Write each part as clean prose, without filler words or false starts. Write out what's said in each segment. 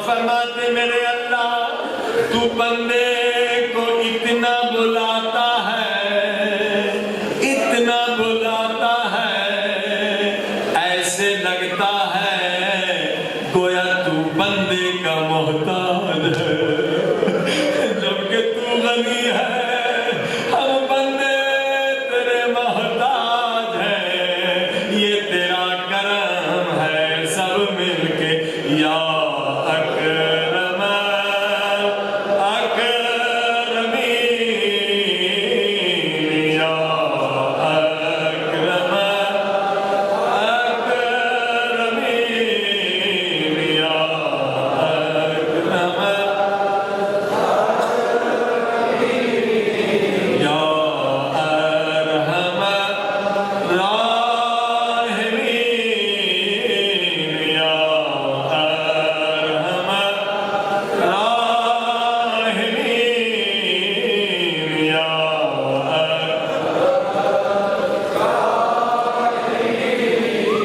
फरमाते मेरे अल्लाह तू बंदे को इतना बुलाता है ऐसे लगता है गोया तू बंदे का मोहताज है, जबकि तू गनी है, हम बंदे तेरे मोहताज हैं। ये तेरा करम है सब मिलके या अकरम अकरमीन या अकरम अकरमीन या अकरम या अरहम राहिमीन या अरहम राहिमीन या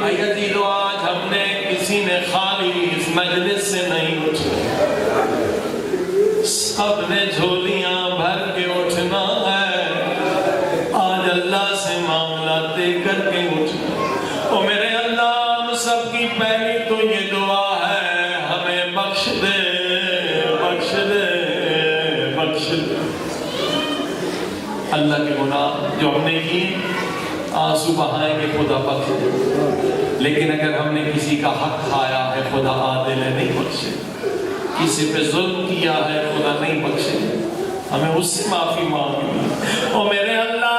आइए जीलो, आज हमने किसी ने खाली इस मजलिस से नहीं उठना, सबने झोलियां भर के उठना है। आज अल्लाह से मामला तय करके उठना। ओ मेरे अल्लाह, हम सबकी पहली तो ये दुआ है, हमें बख्श दे, बख्श दे, बख्श दे। अल्लाह के गुनाह जो हमने किए आंसू बहाएंगे, खुदा बख्श दे। लेकिन अगर हमने किसी का हक खाया है, खुदा आदिल है, नहीं बख्शे। किसी पे जुल्म किया है, खुदा नहीं बख्शे, हमें उससे माफी मांगनी। ओ मेरे अल्लाह,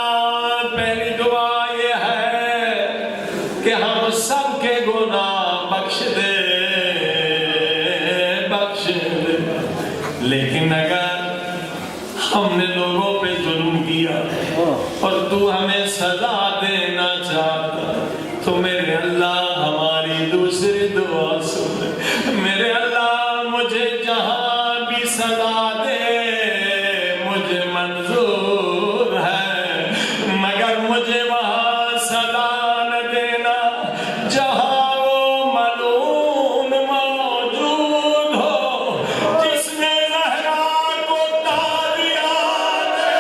पहली दुआ ये है कि हम सबके गुनाह बख्श दे, बख्श दे। लेकिन अगर हमने लोगों पे जुल्म किया और तू हमें सजा देना चाहता, तो मेरे अल्लाह हमारी दूसरी दुआ सुन। मेरे अल्लाह, मुझे जहां भी सजा दे मुझे मंजूर है, मगर मुझे वहां सजा न देना जहां वो मलून मौजूद हो, जिसने ज़हरा को तालिया दे,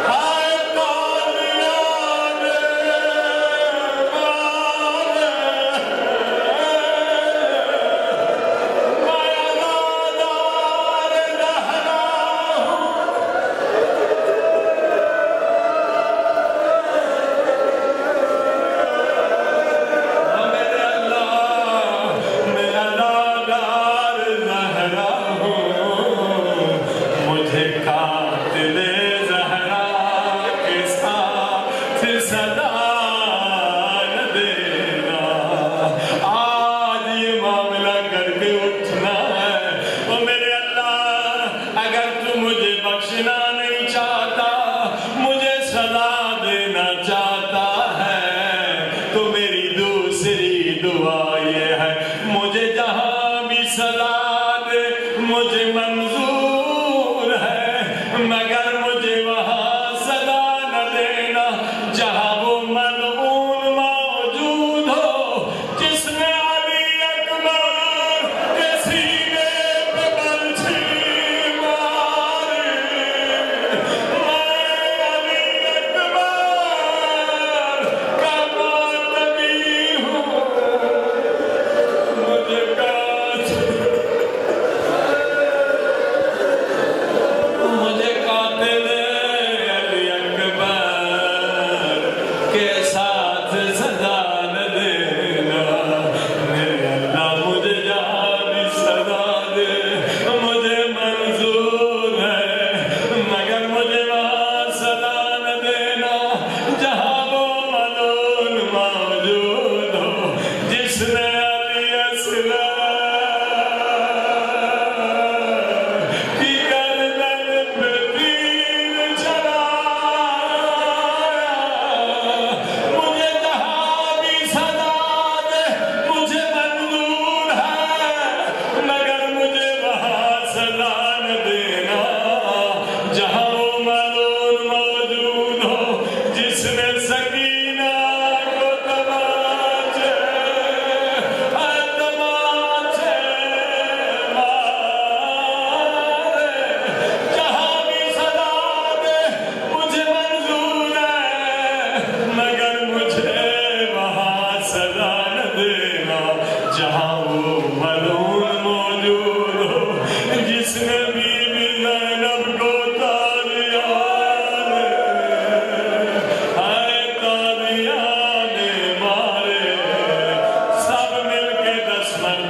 हाय तालिया दे,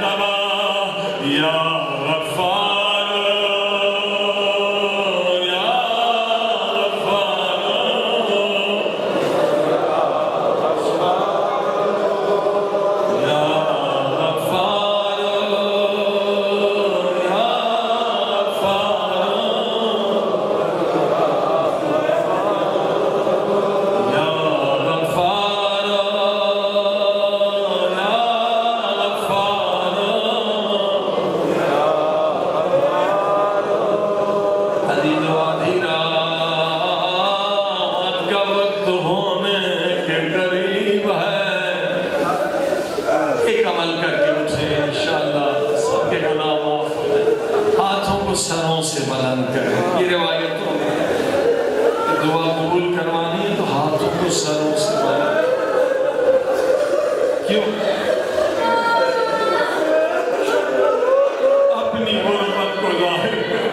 दवा या गफ्फार या गफ्फार या गफ्फार या सरों से बुलंद करें। ये रिवायतों में दुआ कबूल करवानी है तो हाथों को सरों से बुलंद। क्यों? अपनी गुर्बत को जाहिर करें।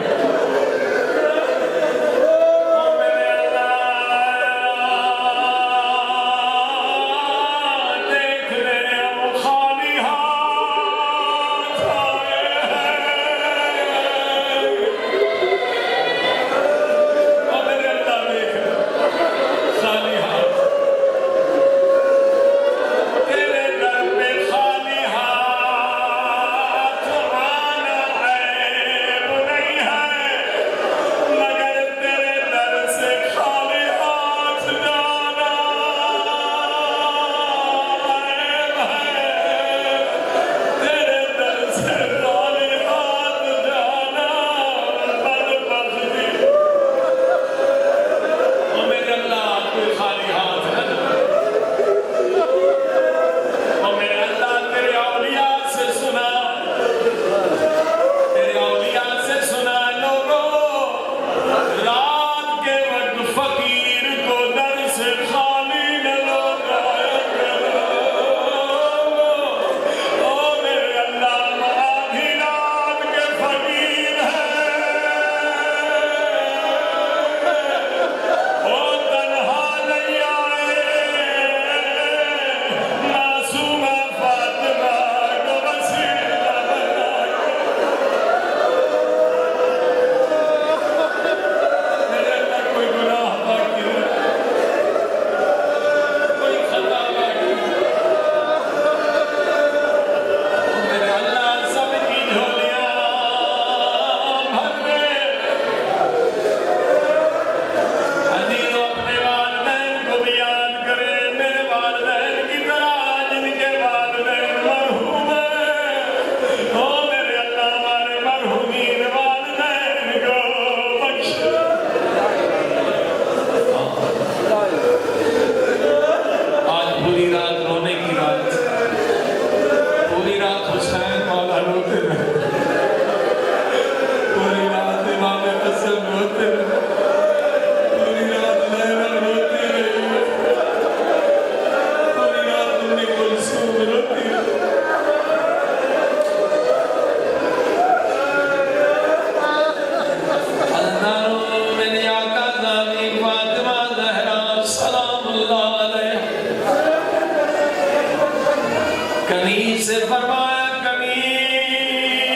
कनीज से फरमाया, कनीज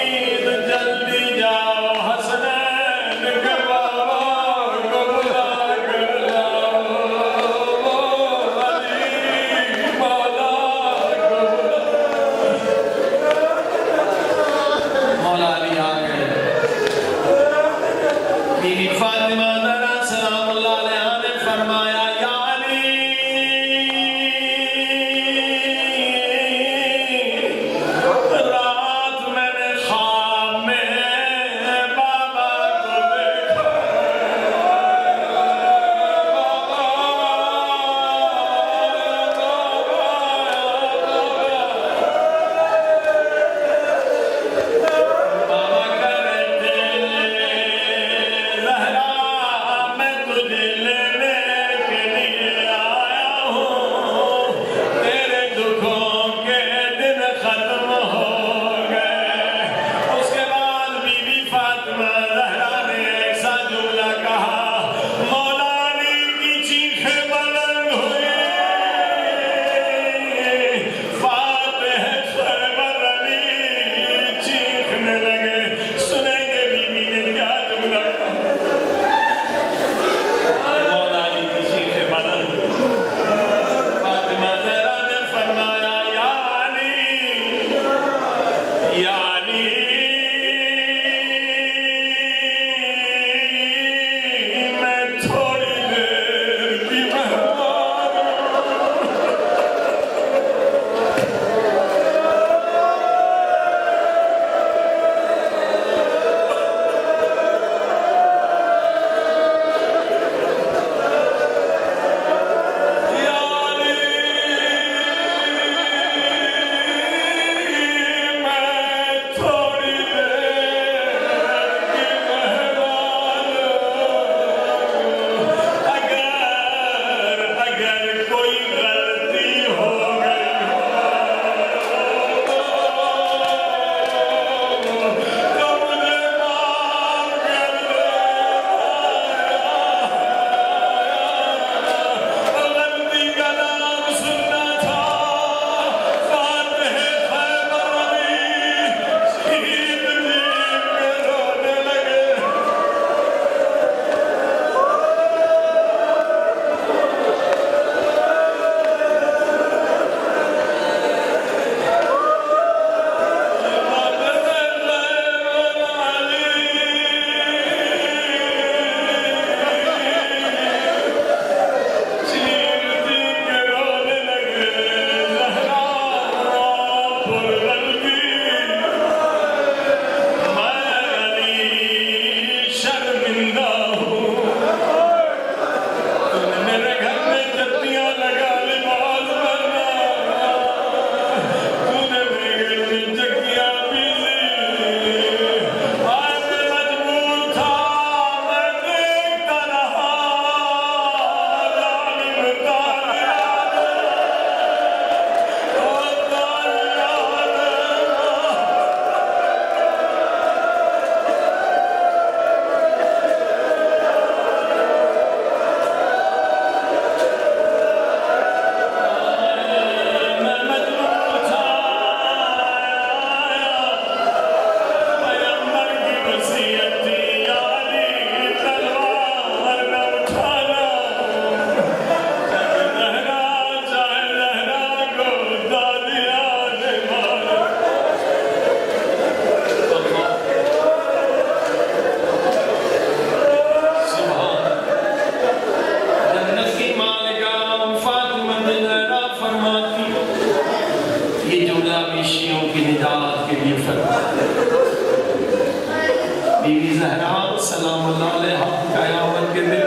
बीवी ज़हरा सलामुल्लाह अलैहा क़यामत के दिन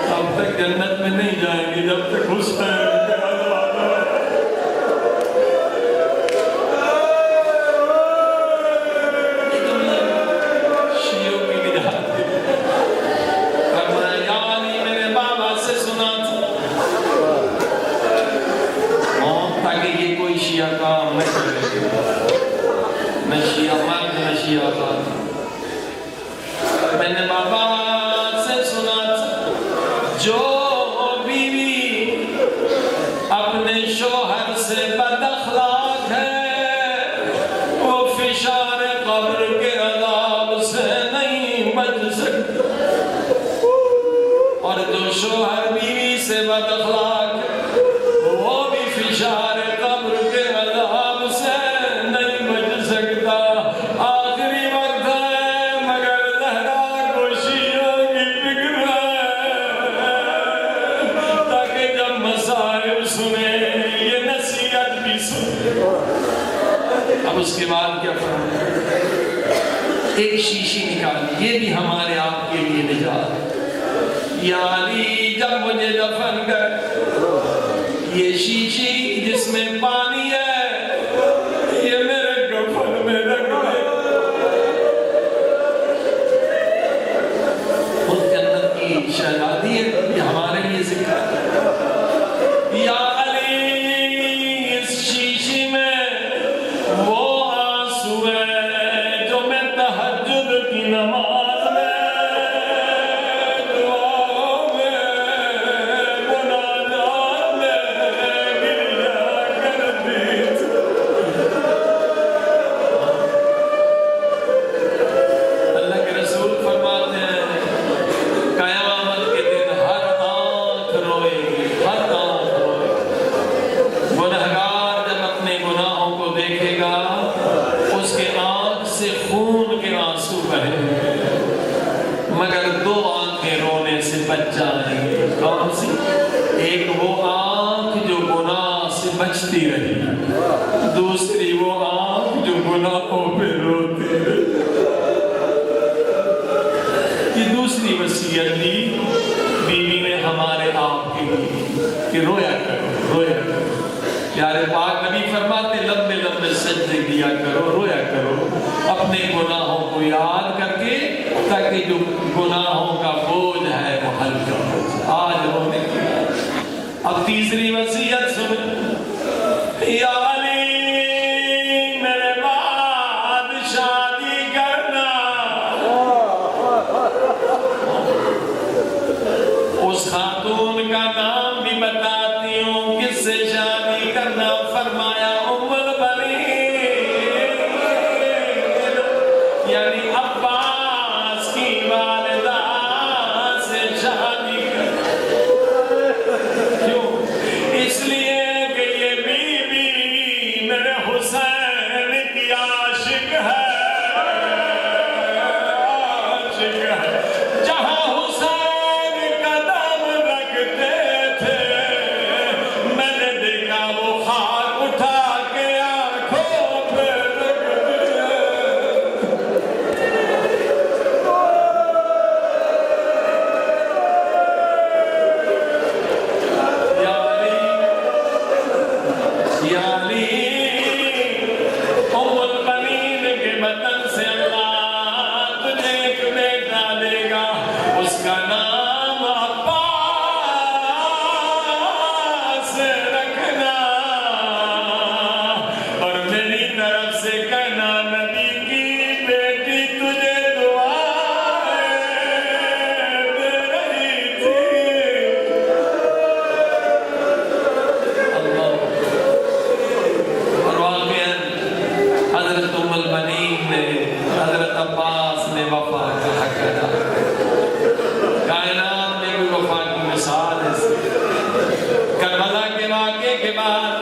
तब तक जन्नत में नहीं जाएंगी जब तक हुस्न मैंने बाबा से सुना जो बीवी अपने शोहर से बदअखलाक है वो फिशार कब्र के अज़ाब से नहीं बच सकती और जो शोहर बीवी से बदअखलाक है वो भी फिशार कब्र के अज़ाब से नहीं बच सकता। आखिरी वक्त है मगर ज़हरा को शियों की फिक्र है ताकि जब मसाइब सुने ये नसीहत भी सुने। अब उसके बाद क्या फरमाया? एक शीशी निकाली, ये भी हमारे आपके लिए निजात। या अली जब मुझे दफन कर ये शीशी जिसमें पानी है ये मेरे कफन में रख दे। उस जन्नत की शहजादी है, ये हमारे लिए जिक्र है। या अली इस शीशी में वो आंसू है जो मैं तहज्जुद की नमाज में दुआओं में मुनाजात में गिरिया करती थी। अल्लाह के रसूल फरमाते हैं क़यामत के दिन हर आँख रोएगी, हर आँख रोएगी। गुनहगार जब अपने गुनाहों को देखेगा उसके आँख से खून के आंसू बहेंगे मगर दो आंखें रोने से बच जाएंगी। कौन सी? एक वो आँख जो गुनाह से बचती रही, दूसरी वो आँख जो गुनाहों पे रोती रही। ये दूसरी वसीयत दी बीवी ने हमारे आप के लिए कि रोया करो, रोया करो। प्यारे पाक नबी फरमाते लंबे लंबे सजदे किया करो, रोया करो अपने गुनाहों को याद करके ताकि जो गुनाहों का बोझ है वो हल्का हो जाए। आज रोने की। अब तीसरी वसीयत सुनो। या अली मेरे बाद शादी करना। उस खातून का नाम भी बताती हूँ किससे शादी करना। फरमाया उम्मुल बनीन यानी अब्बास की वालिदा से शादी कर। क्यों? इसलिए कि ये बीबी मेरे हुसैन की आशिक है, आशिक है। जहाँ हुसैन कदम रखते थे मैंने देखा वो खाक उठा के आंखों पे रख दिया। या अली उम्मुल बनीन के बतन से अल्लाह तुझे एक बेटा देगा, उसका नाम अब्बास रखना और मेरी तरफ से कहना नबी की बेटी तुझे दुआएं दे रही थी। अल्लाह। और वाक़िअन हज़रत उम्मुल बनीन ने हज़रत अब्बास ने वफ़ा का हक़ अदा किया। कायनात में भी वफ़ा की मिसाल है। करबला के वाक़े के बाद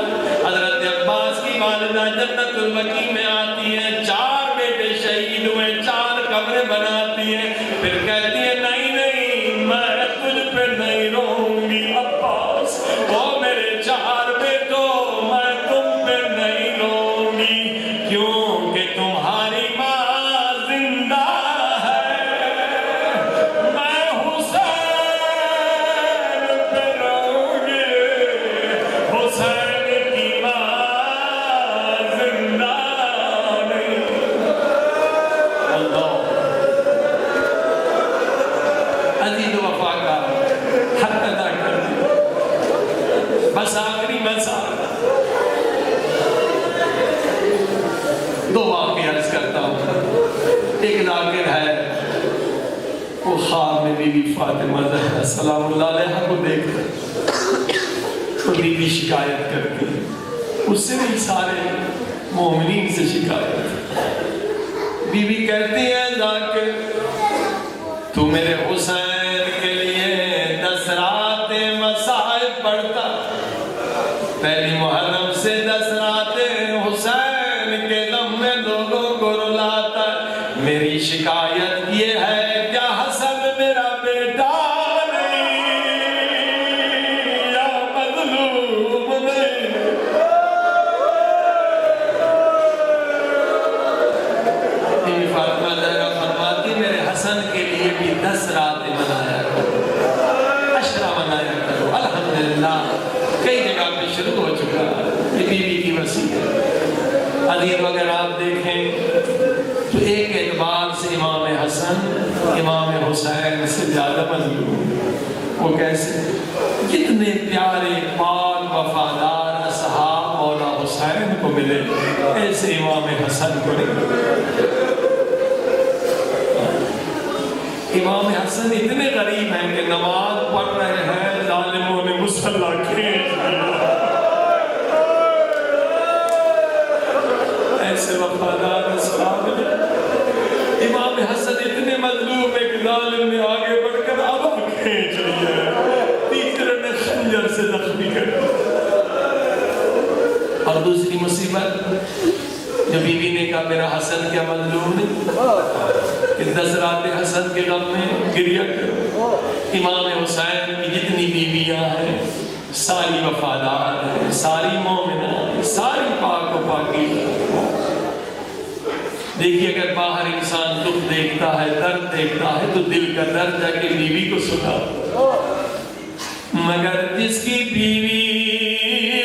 हज़रत अब्बास की वालिदा जन्नतुल बकी में आती है। 4 बेटे शहीद हुए, 4 कब्रें बनाती है। फिर कहती है नहीं नहीं मैं तुझ पे नहीं रोऊंगी अब्बास, ओ मेरे 4 बेटों मैं तुम पे नहीं रोऊंगी। क्यों? कि तुम ख्वाब में बीवी फातिमा ज़हरा सलामुल्लाह अलैहा को देखकर तो बीवी शिकायत करती है, उससे भी सारे मोमिनीन से शिकायत। बीवी कहती है जाके तू मेरे हुसैन के लिए 10 रातें मसाइब पढ़ता, पहली मुहर्रम से 10 रातें हुसैन के गम में लोगों को रुलाता। मेरी शिकायत ये है क्या हसन मेरा बेटा नहीं या मज़लूम नहीं। फातिमा ज़हरा फरमाती मेरे हसन के लिए भी 10 रातें मनाया करो, अशरा मनाया करो। अल्हम्दुलिल्लाह कई जगह पे शुरू हो चुका है, ये बीवी की वसीयत। अजीज अगर आप देखें तो एक एतबार से इमाम हसन इमाम हुसैन से ज्यादा मज़लूम। वो कैसे? जितने प्यारे पाक वफादार असहाब मौला हुसैन को मिले ऐसे इमाम हसन को नहीं। इमाम हसन इतने गरीब हैं कि नमाज पढ़ रहे हैं, जालिमों ने मुसल्ला खींच लिया। ऐसे वफादार असहाब इमाम हसन इतने मजलूम है कि जालिम ने आगे बढ़कर अरब खींच लिया, तीसरे ने खंजर से जख्मी कर दिया। और दूसरी मुसीबत जब बीवी ने कहा मेरा हसन क्या मजलूम नहीं कि 10 रातें हसन के गम में गिरिया करो। इमाम हुसैन की जितनी बीवियां हैं सारी वफादार हैं, सारी मोमिना हैं, सारी पाक व पाकी। देखिए अगर बाहर इंसान दुख देखता है, दर्द देखता है तो दिल का दर्द जाके बीवी को सुना, मगर जिसकी बीवी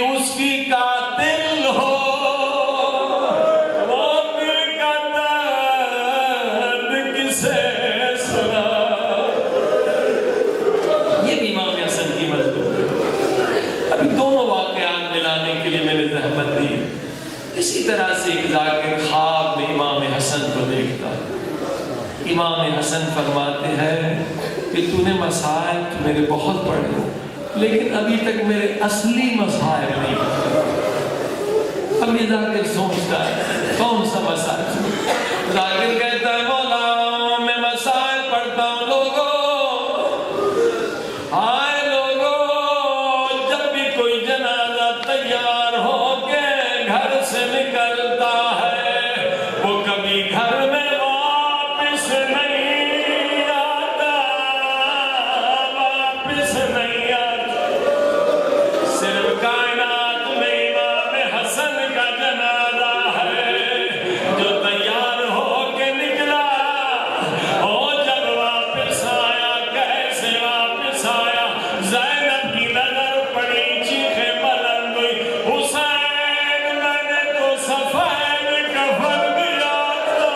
उसकी कातिल हो वो दिल का दर्द किसे सुना। ये भी इमाम हसन की मजलूम है। अभी दोनों वाक़यात मिलाने के लिए मैंने ज़हमत दी। इसी तरह से एक जाकिर ख्वाब में इमाम हसन को देखता है। इमाम हसन फरमाते हैं कि तूने मसाइल तो मेरे बहुत पढ़े लेकिन अभी तक मेरे असली मसाइल नहीं। अब ये जाकिर सोचता है कौन सा मसाइल? जाकिर कहता है मौला मैं मसाइल पढ़ता हूँ लोगों, आए लोगों, जब भी कोई जनाजा तैयार हो घर से निकलता है वो कभी घर में वापस नहीं आता, वापस नहीं आता। सिर्फ कायनात में इमाम हसन का जनाजा है जो तैयार होके निकला। ओ जब वापस आया कैसे वापस आया? ज़ैनब की नजर पड़ी, चीखें बुलंद हुई, हुसैन सफेद कफन दिया था,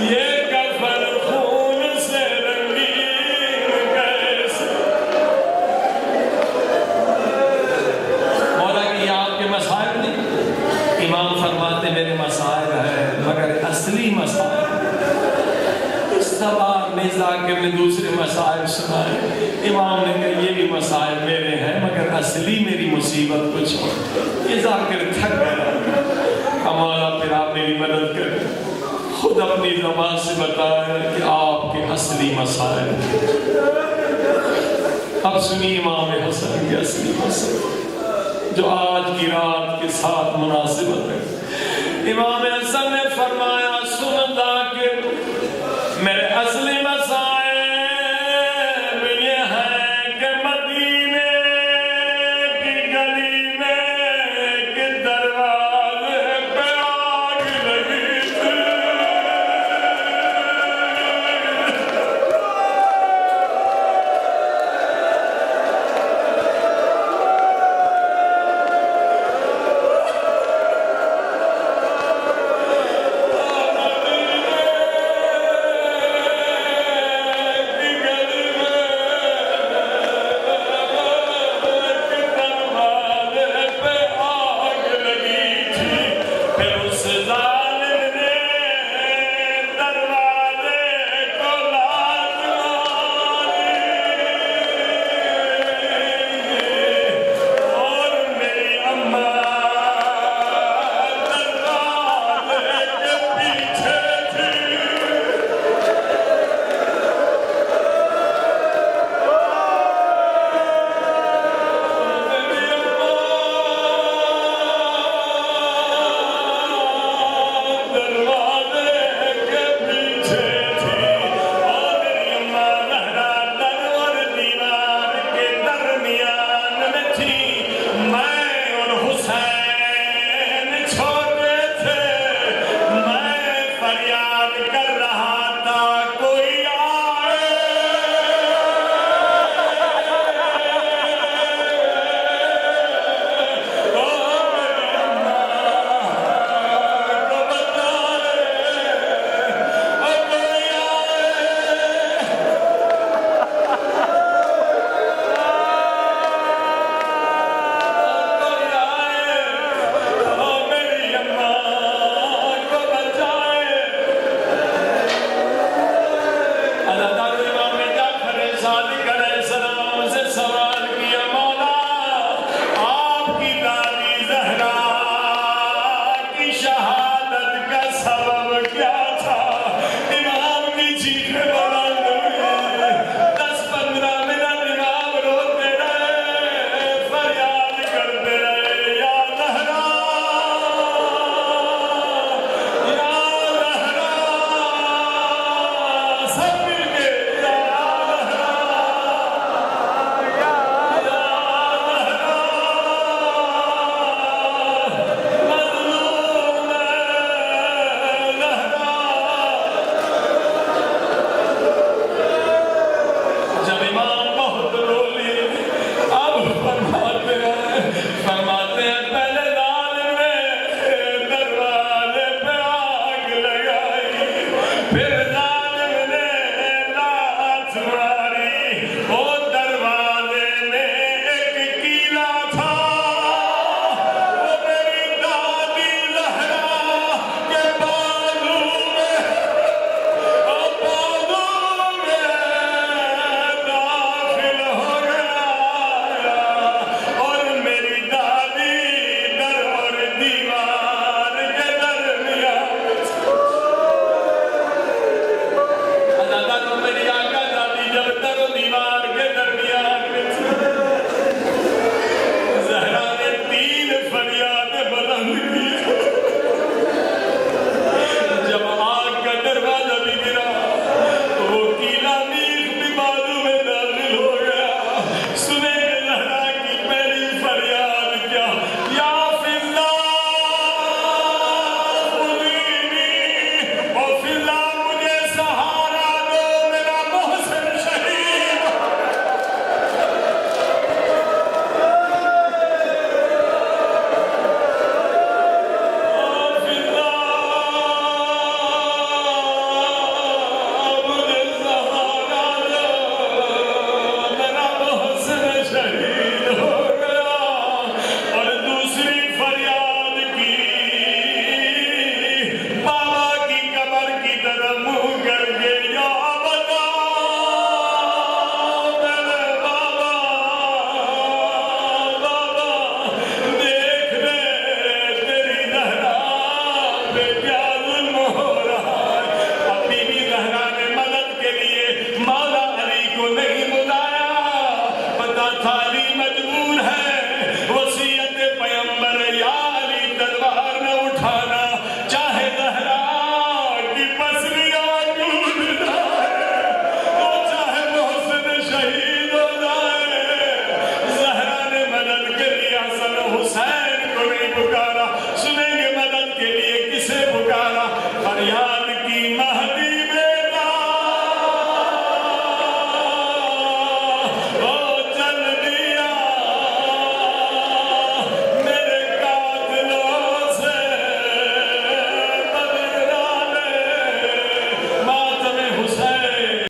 ये कफन खून से रंगीन कैसे? मौला की आपके मसाइल नहीं? इमाम फरमाते मेरे मसाइल है मगर असली मसाइल। इस सवाल में जाकिर ने दूसरे मसाइल सुनाए। इमाम ने कहा ये भी मसाइल मेरे हैं मगर असली मेरी मुसीबत कुछ और। ये जाकिर थक गया। मौला फिर आप मेरी मदद करें, खुद अपनी ज़बान से बताएं कि आपके असली मसाइल। अब सुनिए इमाम हसन के असली मसाइल जो आज की रात के साथ मुनासिबत है। इमाम हसन ने फरमाया सुन जाकिर मेरे असली मसाइल ये हैं कि मदीने की गली में के दरवाजे पे आग लगी थी। दरवाजे पे प्यार